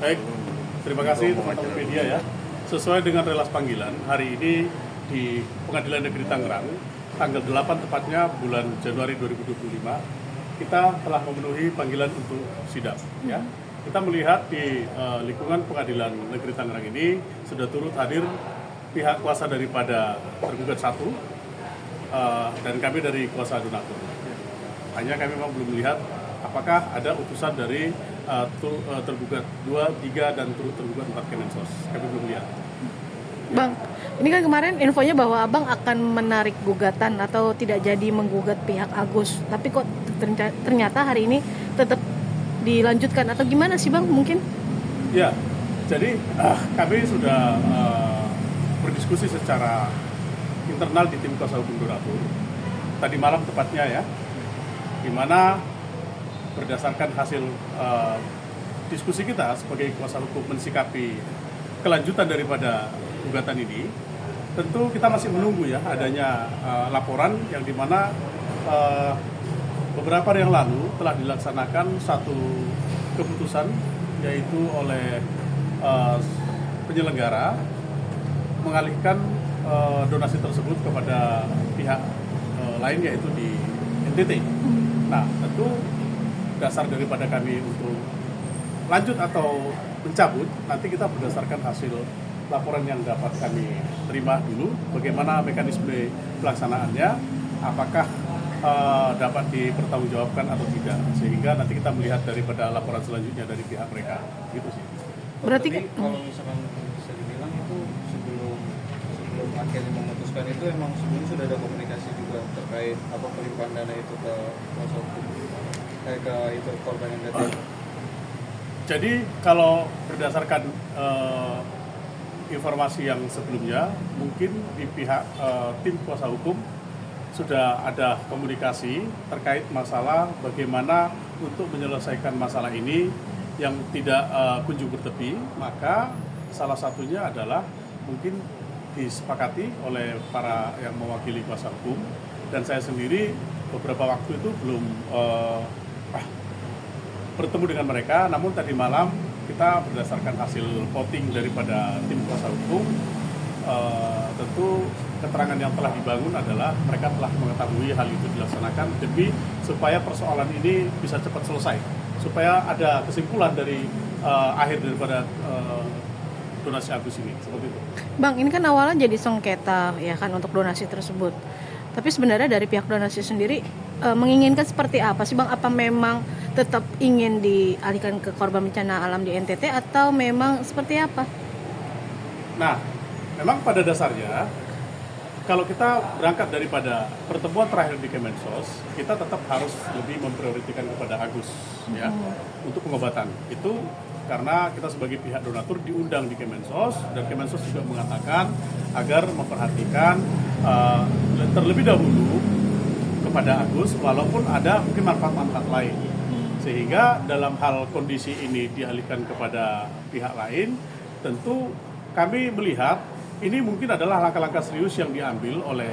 Baik, terima kasih teman-teman media ya. Sesuai dengan relas panggilan, hari ini di Pengadilan Negeri Tangerang, tanggal 8 tepatnya bulan Januari 2025, kita telah memenuhi panggilan untuk sidang. Ya. Kita melihat di lingkungan Pengadilan Negeri Tangerang ini sudah turut hadir pihak kuasa daripada tergugat 1 dan kami dari kuasa donatur. Hanya kami memang belum melihat apakah ada utusan dari tergugat 2, 3, dan turut tergugat 4 Kemensos. Kami belum lihat. Bang, ini kan kemarin infonya bahwa Abang akan menarik gugatan atau tidak jadi menggugat pihak Agus. Tapi kok ternyata hari ini tetap dilanjutkan atau gimana sih Bang mungkin? Ya, jadi kami sudah berdiskusi secara internal di tim kuasa hukum donatur. Tadi malam tepatnya ya, di mana berdasarkan hasil diskusi kita sebagai kuasa hukum mensikapi kelanjutan daripada gugatan ini, tentu kita masih menunggu ya adanya laporan yang dimana beberapa hari yang lalu telah dilaksanakan satu keputusan yaitu oleh penyelenggara mengalihkan donasi tersebut kepada pihak lain yaitu di NTT. Nah, tentu dasar daripada kami untuk lanjut atau mencabut, nanti kita berdasarkan hasil laporan yang dapat kami terima dulu, bagaimana mekanisme pelaksanaannya, apakah dapat dipertanggungjawabkan atau tidak, sehingga nanti kita melihat daripada laporan selanjutnya dari pihak mereka, gitu sih. Berarti tapi kalau misalkan bisa dibilang itu sebelum akhirnya memutuskan itu emang sebelumnya sudah ada komunikasi juga terkait apa pelimpahan dana itu ke kuasa hukum ke itu korban yang datang. Jadi kalau berdasarkan informasi yang sebelumnya, mungkin di pihak tim kuasa hukum sudah ada komunikasi terkait masalah bagaimana untuk menyelesaikan masalah ini yang tidak kunjung bertepi, maka salah satunya adalah mungkin disepakati oleh para yang mewakili kuasa hukum dan saya sendiri beberapa waktu itu belum bertemu dengan mereka, namun tadi malam kita berdasarkan hasil voting daripada tim kuasa hukum, tentu keterangan yang telah dibangun adalah mereka telah mengetahui hal itu dilaksanakan demi supaya persoalan ini bisa cepat selesai, supaya ada kesimpulan dari akhir daripada donasi Agus ini, seperti itu. Bang, ini kan awalnya jadi sengketa ya kan untuk donasi tersebut. Tapi sebenarnya dari pihak donasi sendiri menginginkan seperti apa sih Bang? Apa memang tetap ingin dialihkan ke korban bencana alam di NTT atau memang seperti apa? Nah, memang pada dasarnya kalau kita berangkat daripada pertemuan terakhir di Kemensos, kita tetap harus lebih memprioritaskan kepada Agus ya untuk pengobatan. Itu karena kita sebagai pihak donatur diundang di Kemensos dan Kemensos juga mengatakan agar memperhatikan terlebih dahulu kepada Agus walaupun ada mungkin manfaat-manfaat lain. Sehingga dalam hal kondisi ini dialihkan kepada pihak lain, tentu kami melihat ini mungkin adalah langkah-langkah serius yang diambil oleh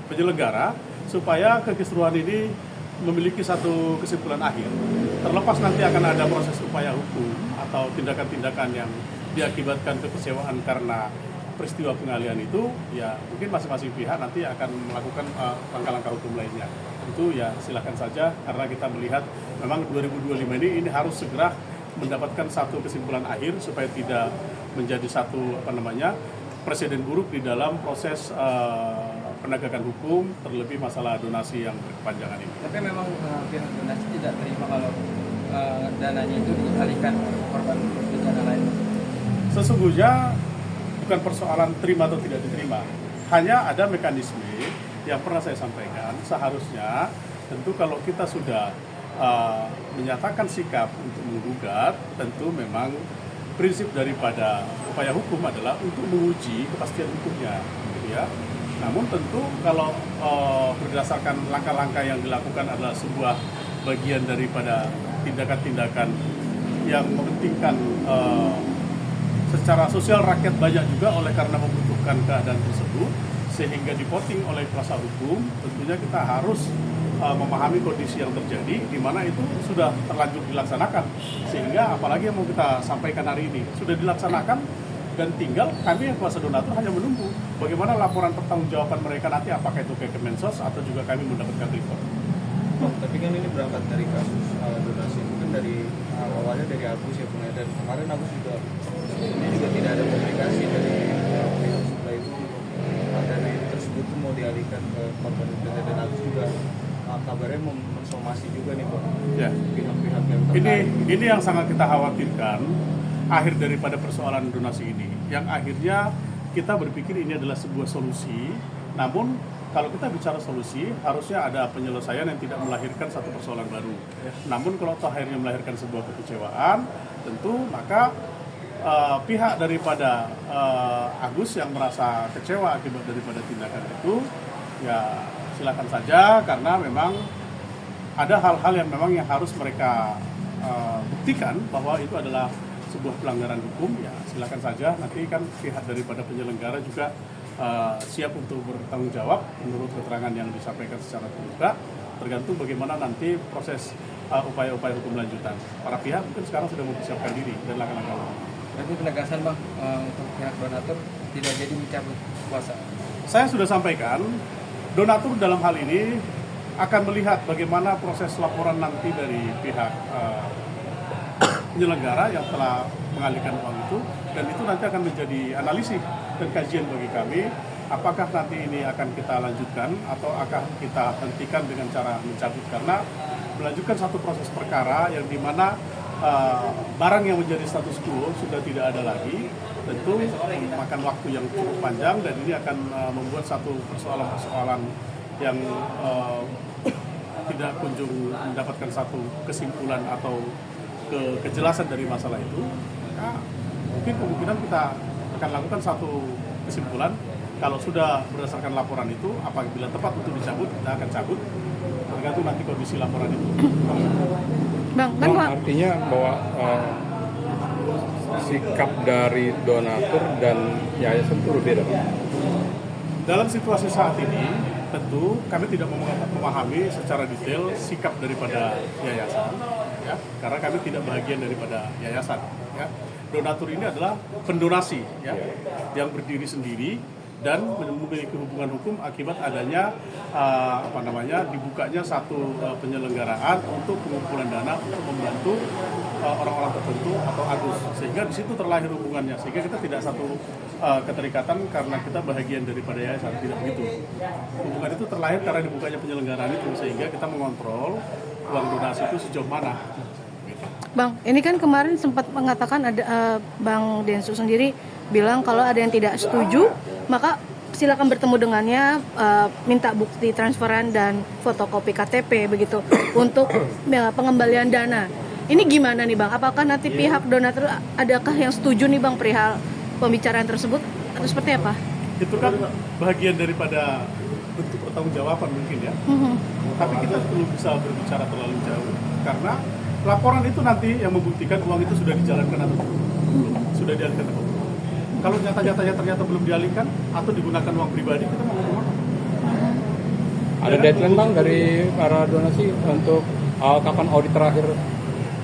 penyelenggara supaya kekisruhan ini memiliki satu kesimpulan akhir. Terlepas nanti akan ada proses upaya hukum atau tindakan-tindakan yang diakibatkan kekecewaan karena peristiwa pengalihan itu, ya mungkin masing-masing pihak nanti akan melakukan langkah-langkah hukum lainnya. Itu ya silakan saja, karena kita melihat memang 2025 ini harus segera mendapatkan satu kesimpulan akhir supaya tidak menjadi satu presiden buruk di dalam proses penegakan hukum, terlebih masalah donasi yang berkepanjangan ini. Tapi memang pihak donasi tidak terima kalau dananya itu dialihkan ke korban bencana lain. Sesungguhnya bukan persoalan terima atau tidak diterima, hanya ada mekanisme yang pernah saya sampaikan. Seharusnya tentu kalau kita sudah menyatakan sikap untuk menggugat, tentu memang prinsip daripada upaya hukum adalah untuk menguji kepastian hukumnya, gitu ya. Namun tentu kalau berdasarkan langkah-langkah yang dilakukan adalah sebuah bagian daripada tindakan-tindakan yang mementingkan secara sosial rakyat banyak juga oleh karena membutuhkan keadaan tersebut, sehingga divoting oleh kuasa hukum, tentunya kita harus memahami kondisi yang terjadi, di mana itu sudah terlanjur dilaksanakan. Sehingga apalagi yang mau kita sampaikan hari ini, sudah dilaksanakan dan tinggal kami yang kuasa donatur hanya menunggu bagaimana laporan pertanggungjawaban mereka nanti, apakah itu ke Kemensos atau juga kami mendapatkan report. Tapi kan ini berangkat dari kasus donasi itu kan dari awalnya dari Agus ya Bung, dan kemarin Agus juga ini juga tidak ada komunikasi dari pihak sebelah itu dari tersebut tuh mau dialihkan ke korban bencana, dan Agus juga kabarnya mensomasi juga nih Bang, Ya. pihak-pihak yang terkait. Ini yang sangat kita khawatirkan, akhir daripada persoalan donasi ini, yang akhirnya kita berpikir ini adalah sebuah solusi, namun kalau kita bicara solusi, harusnya ada penyelesaian yang tidak melahirkan satu persoalan baru. Namun kalau toh akhirnya melahirkan sebuah kekecewaan, tentu maka pihak daripada Agus yang merasa kecewa akibat daripada tindakan itu, ya silakan saja, karena memang ada hal-hal yang memang yang harus mereka buktikan bahwa itu adalah sebuah pelanggaran hukum. Ya silakan saja, nanti kan pihak daripada penyelenggara juga siap untuk bertanggung jawab menurut keterangan yang disampaikan secara terbuka, tergantung bagaimana nanti proses upaya-upaya hukum lanjutan. Para pihak mungkin sekarang sudah mempersiapkan diri dan langkah-langkah hukum. Berarti penegasan Bang, untuk pihak donatur tidak jadi mencabut kuasa. Saya sudah sampaikan, donatur dalam hal ini akan melihat bagaimana proses laporan nanti dari pihak penyelenggara yang telah mengalihkan uang itu, dan itu nanti akan menjadi analisis dan kajian bagi kami, apakah nanti ini akan kita lanjutkan atau akan kita hentikan dengan cara mencabut, karena melanjutkan satu proses perkara yang dimana barang yang menjadi status quo sudah tidak ada lagi, tentu memakan waktu yang cukup panjang, dan ini akan membuat satu persoalan-persoalan yang tidak kunjung mendapatkan satu kesimpulan atau kejelasan dari masalah itu. Maka mungkin kemungkinan kita akan lakukan satu kesimpulan, kalau sudah berdasarkan laporan itu, apabila tepat untuk dicabut, kita akan cabut, tergantung nanti kondisi laporan itu. Bang, Oh, artinya bahwa sikap dari donatur dan yayasan itu berbeda, Pak? Dalam situasi saat ini, tentu kami tidak memahami secara detail sikap daripada yayasan, ya, karena kami tidak bagian daripada yayasan. Ya. Donatur ini adalah pendonasi, ya, yang berdiri sendiri dan memiliki hubungan hukum akibat adanya dibukanya satu penyelenggaraan untuk pengumpulan dana untuk membantu orang-orang tertentu atau Agus, sehingga di situ terlahir hubungannya, sehingga kita tidak satu keterikatan karena kita bahagian daripada yayasan, tidak begitu. Hubungan itu terlahir karena dibukanya penyelenggaraan itu, sehingga kita mengontrol uang donasi itu sejauh mana. Bang, ini kan kemarin sempat mengatakan ada Bang Densu sendiri bilang kalau ada yang tidak setuju, maka silakan bertemu dengannya, minta bukti transferan dan fotokopi KTP begitu untuk pengembalian dana. Ini gimana nih Bang? Apakah nanti pihak donatur adakah yang setuju nih Bang perihal pembicaraan tersebut atau seperti apa? Itu kan bagian daripada bentuk pertanggungjawaban mungkin ya. Tapi kita belum bisa berbicara terlalu jauh karena laporan itu nanti yang membuktikan uang itu sudah dijalankan atau belum, sudah dialihkan atau belum. Kalau nyata-nyatanya ternyata belum dialihkan atau digunakan uang pribadi, kita mau ngomong apa? Ada deadline Bang dari para donasi untuk kapan audit terakhir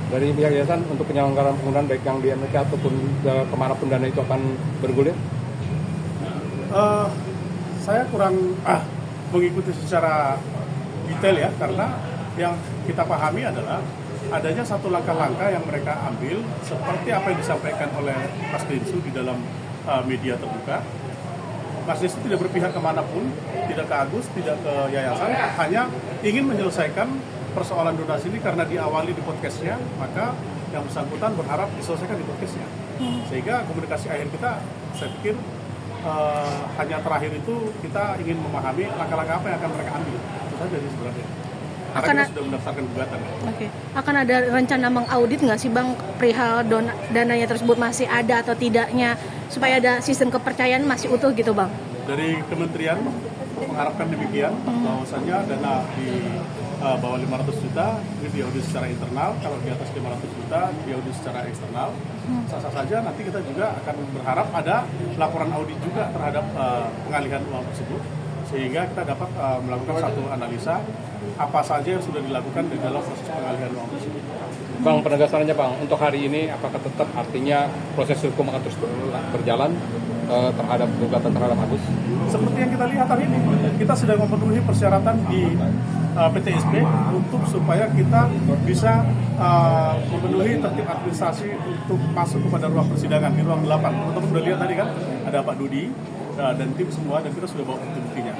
dari pihak yayasan untuk penyelenggaraan penggunaan baik yang di Amerika ataupun kemanapun dana itu akan bergulir? Saya kurang mengikuti secara detail ya, karena yang kita pahami adalah adanya satu langkah-langkah yang mereka ambil seperti apa yang disampaikan oleh Mas Densu di dalam media terbuka. Mas Densu tidak berpihak kemanapun, tidak ke Agus, tidak ke yayasan, hanya ingin menyelesaikan persoalan donasi ini karena diawali di podcastnya, maka yang bersangkutan berharap diselesaikan di podcastnya. Sehingga komunikasi akhir kita, saya pikir hanya terakhir itu kita ingin memahami langkah-langkah apa yang akan mereka ambil. Itu saja sih sebenarnya. Karena kita sudah mendaftarkan gugatan. Oke. Akan ada rencana mengaudit nggak sih Bang perihal dananya tersebut masih ada atau tidaknya, supaya ada sistem kepercayaan masih utuh gitu Bang? Dari kementerian mengharapkan demikian, bahwasannya dana di bawah 500 juta ini diaudit secara internal, kalau di atas 500 juta diaudit secara eksternal. Sah-sah saja, nanti kita juga akan berharap ada laporan audit juga terhadap pengalihan uang tersebut, sehingga kita dapat melakukan satu analisa apa saja yang sudah dilakukan di dalam proses pengalihan uang tersebut. Bang, penegasannya Bang, untuk hari ini apakah tetap artinya proses hukum akan terus berjalan terhadap gugatan terhadap Agus? Seperti yang kita lihat hari ini, kita sedang memenuhi persyaratan di PTSB untuk supaya kita bisa memenuhi tertib administrasi untuk masuk kepada ruang persidangan di ruang 8. Teman-teman sudah lihat tadi kan, ada Pak Dudi dan tim semua, dan kita sudah bawa bukti-buktinya.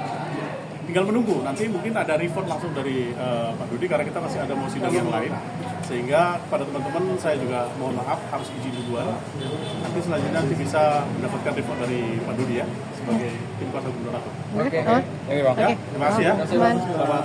Tinggal menunggu, nanti mungkin ada report langsung dari Pak Dudi karena kita masih ada mau sidang yang lain. Sehingga pada teman-teman saya juga mohon maaf harus izin duluan. Nanti selanjutnya bisa mendapatkan report dari Pak Dudi ya sebagai tim kuasa hukum donatur. Boleh? Oke, Oh, thank you Bang. Ya, terima kasih ya. aman. Selamat